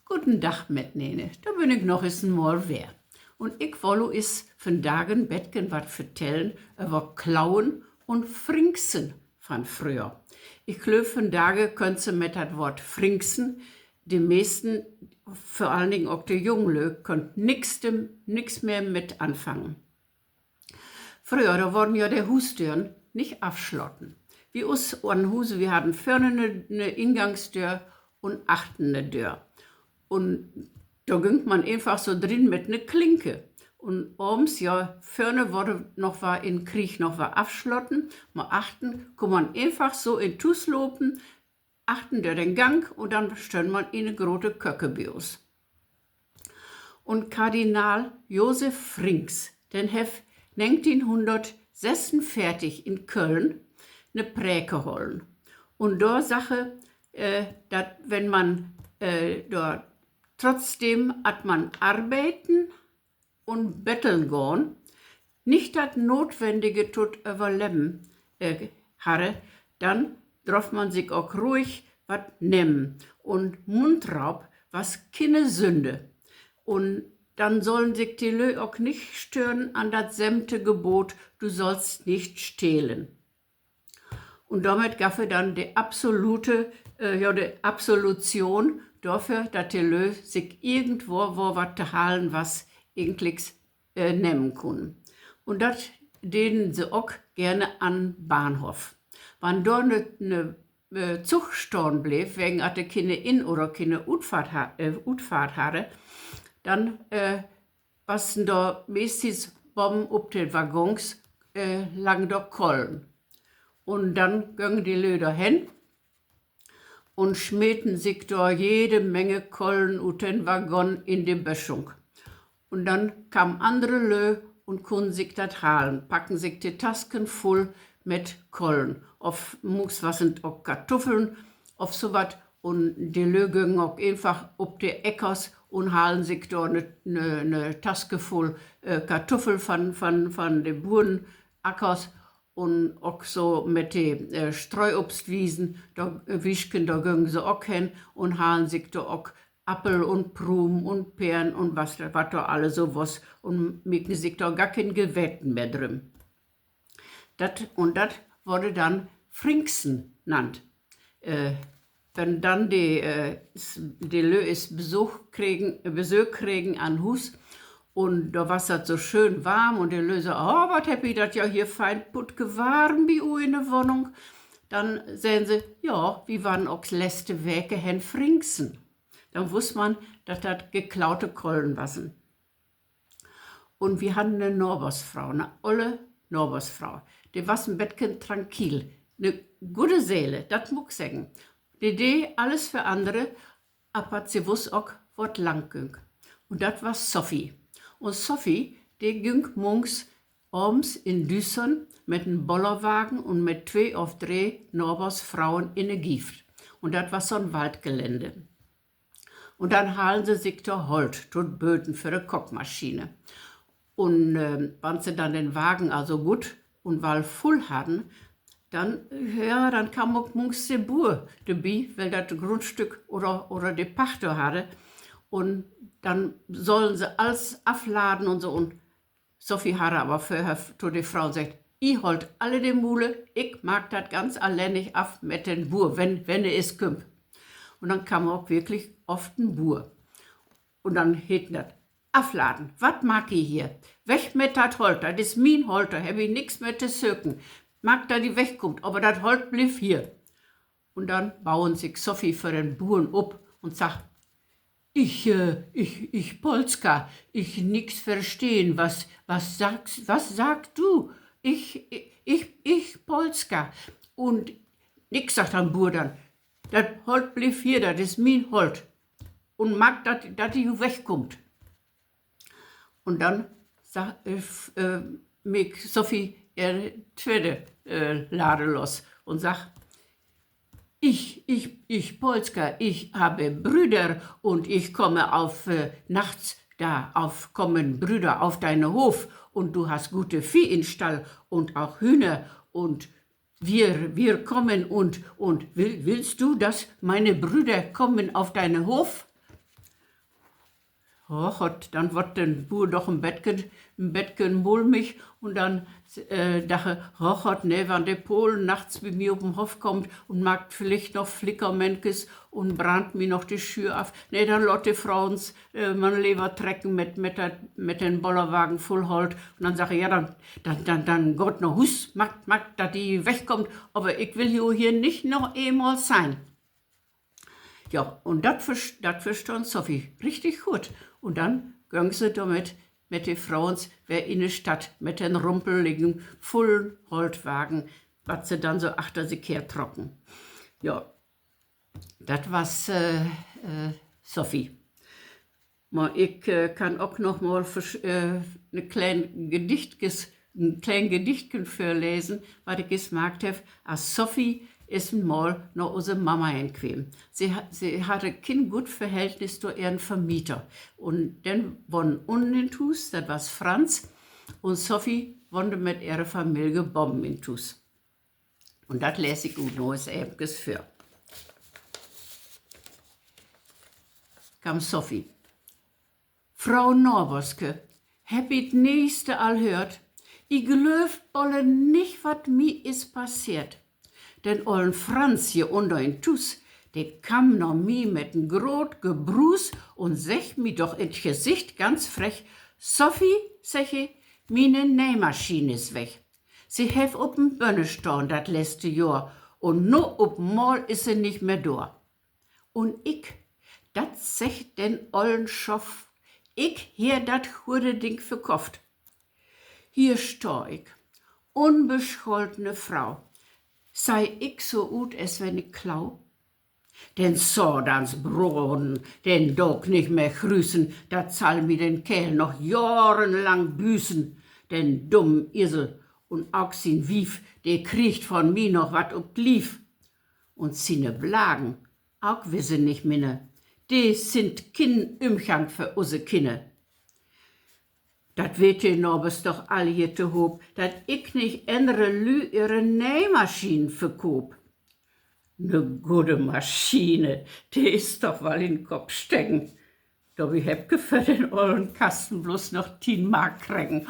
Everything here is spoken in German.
Guten Tag, Metnene, da bin ich noch eens mal wer. Und ich wolle is vandaag Bettgen wat vertellen über Klauen und Frinksen von früher. Ich glaube, vandaag könnt ihr mit das Wort Frinksen, die meisten, vor allen Dingen auch die Junglö, könnt nix mehr mit anfangen. Früher, da wurden ja die Hustüren nicht abschlotten. Wie uns an Huse, wir hatten vorne eine Ingangstür und achten eine Tür. Und da ging man einfach so drin mit ne Klinke. Und abends, ja, vorne wurde noch war in Krieg noch war abschlotten, mal achten, kann man einfach so in Tus lopen, achten der den Gang und dann stellen man in eine große Köckebios. Und Kardinal Josef Frinks, den hef 1946 in Köln ne Präke holen. Und da Sache, dass wenn man dort trotzdem hat man arbeiten und betteln gehen, nicht das Notwendige tut überleben harre, dann darf man sich auch ruhig was nehmen. Und Mundraub, was keine Sünde. Und dann sollen sich die Lö auch nicht stören an das sämte Gebot, du sollst nicht stehlen. Und damit gab er dann die absolute, die Absolution dafür, dass die Lö sich irgendwo wo was zu halen, was eigentlich nehmen können. Und das denen sie auch gerne an Bahnhof. Wenn da eine Zug stehen blieb, wegen hatte keine In- oder keine Utfahrt hatte, dann was da meistens Bomben auf den Waggons lagen da Kollen. Und dann gingen die Löder hin und schmähten sich da jede Menge Kollen und den Waggon in die Böschung. Und dann kamen andere Lö und konnten sich das halen, packen sich die Tasken voll mit Kollen. Auf Mucks was sind auch Kartoffeln, auf sowas. Und die Lö gingen auch einfach auf die Äckers und halen sich da eine Taske voll Kartoffeln von den Burenackers. Und auch so mit den Streuobstwiesen, da da gingen sie auch hin und halen sich da auch Apfel und Prum und Beeren und was da alles so was und micken sich da gar kein Gewetten mehr drin. Das wurde dann Frinksen genannt. Wenn dann die Lös Besuch kriegen an Hus und da war das so schön warm und die Löse, oh, was hab ich das ja hier fein putt warm wie in der Wohnung. Dann sehen sie, ja, wie waren auch letzte Wege hen Frinksen. Dann wusste man, dass das geklaute Kollen waren. Und wir hatten eine Norbersfrau, eine olle Norbersfrau. Die war ein Bettchen tranquil, eine gute Seele, das muss ich sagen. Die Idee, alles für andere, aber sie wusste auch, was lang ging. Und das war Sophie. Und Sophie, die ging morgens abends in Düsseldorf mit einem Bollerwagen und mit 2 auf 3 Norbersfrauen in der Gift. Und das war so ein Waldgelände. Und dann halen sie sich da Holt, tut Böden für die Kochmaschine. Und wenn sie dann den Wagen also gut und weil voll hatten, dann kam auch morgens der Bur dabei, weil das Grundstück oder die Pachter hatte. Und dann sollen sie alles aufladen und so. Und Sophie hatte aber vorher zu der Frau gesagt, ich holt alle die Mule, ich mag das ganz alleinig auf mit den Bur, wenn es kommt. Und dann kam auch wirklich oft ein Bur. Und dann hätten das aufladen, was mag ich hier? Weg mit das Holter, das ist mein Holter, hab ich nix mehr zu söken. Mag da die wegkommt, aber das Holt blieb hier. Und dann bauen sich Sophie für den Buren ab und sagt, ich Polska, ich nix verstehen, was sagst du? Ich Polska. Und nix sagt am Bur dann, das Holt blieb hier, das ist mein Holt. Und mag, dass die wegkommt. Und dann sagt Sophie ihre zweite Lade los und sagt, ich Polska, ich habe Brüder und ich komme nachts kommen Brüder auf deinen Hof und du hast gute Vieh in Stall und auch Hühner und wir kommen und willst du, dass meine Brüder kommen auf deinen Hof? oh Gott, dann wird den Buhr doch im Bettgen mulmig und dann dachte, oh Gott, ne, wenn der Polen nachts bei mir auf den Hof kommt und mag vielleicht noch Flickermenkes und brannt mir noch die Schür auf, ne, dann lot die Frauens man Leber trecken mit den Bollerwagen voll Holt und dann sage ich, ja, dann Gott noch Hus, mag, dass die wegkommt, aber ich will hier nicht noch einmal sein. Ja, und das verstand Sophie richtig gut. Und dann ging sie damit mit den Frauen in die Stadt mit den rumpeligen, vollen Holtwagen, was sie dann so achter sich her trocken. Ja, das war's Sophie. Maar ich kann auch noch mal ein kleines Gedichtchen vorlesen, was ich gemacht habe, als Sophie ist mal nach unserer Mama hingekommen. Sie hatte kein gutes Verhältnis zu ihren Vermieter. Und dann wohnen unten in Tus, das war Franz, und Sophie wohnte mit ihrer Familie Bomben in Tus. Und das lese ich gut neues Erbges für. Kam Sophie. Frau Norboske, heb ich nächste all hört. Ich gelöf olle nicht, wat mi is passiert. Denn ollen Franz hier unter in Tus, der kam noch mi mit n grot Gebrus und sech mi doch ins Gesicht ganz frech, Sophie, sech ich, mine Nähmaschine is weg. Sie hef op'n Bönnestorn dat letzte Jahr und no op'n Mal is sie nicht mehr da. Und ich, dat sech den ollen Schoff, ich hier dat gute Ding verkauft. Hier steh ich, unbescholtene Frau. Sei ich so gut, als wenn ich klau? Den Sordans Broden, den Dog nicht mehr grüßen, dat zahl mi den Kerl noch jahrenlang büßen. Den dummen Isel und auch sin Wief, der kriegt von mi noch wat ob lief. Und sine Blagen, auch wisse nicht minne, die sind kin Umgang für use Kinne. Dat weet je nobes doch all hier te hoop, dat ik nicht andere Lü ihre Nähmaschinen verkoop. Ne gute Maschine, die ist doch mal in den Kopf stecken. Doch ich heb für den ollen Kasten bloß noch 10 Mark kriegen.